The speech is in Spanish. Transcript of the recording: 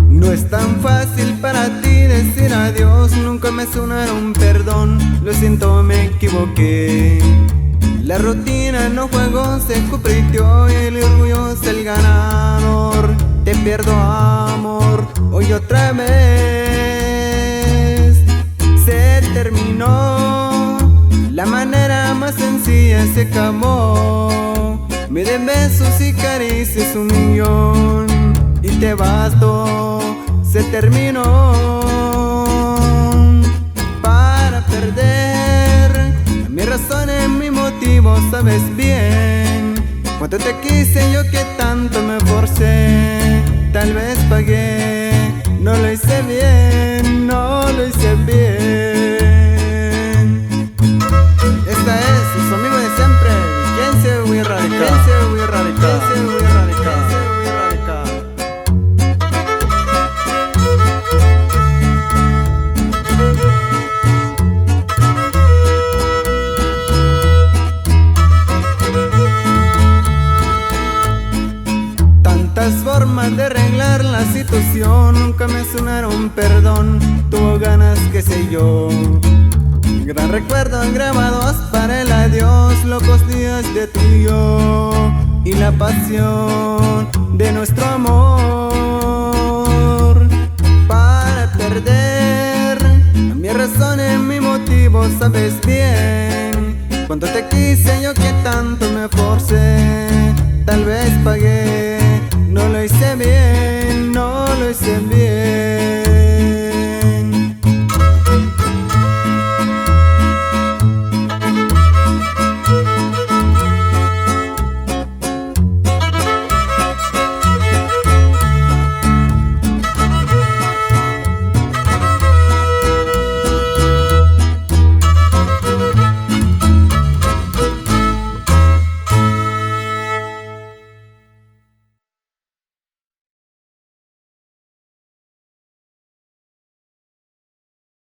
No es tan fácil para ti decir adiós, nunca me sonaron perdón, lo siento, me equivoqué. La rutina no juego, se compitió y el orgullo es el ganador. Te pierdo amor, hoy otra vez se terminó. La manera más sencilla se acabó. Me den besos y caricias 1.000.000 y te basto, se terminó. Para perder mi razón y mi motivo, sabes bien. Cuánto te quise yo, que tanto me forcé. Tal vez pagué, no lo hice bien, no lo hice bien. Esta es su amigo de siempre, ¿quién se hubiera erradicado? ¿Quién se hubiera erradicado? ¿Quién se hubiera erradicado? ¿Quién se hubiera erradicado? Tantas formas de arreglar la situación, nunca me sonaron perdón. Tuvo ganas, qué sé yo. Gran recuerdos grabados para el adiós, locos días de tú y yo, y la pasión de nuestro amor. Para perder mi razón y mi motivo, sabes bien. Cuánto te quise yo, que tanto me forcé. Tal vez pagué, no lo hice bien, no lo hice bien.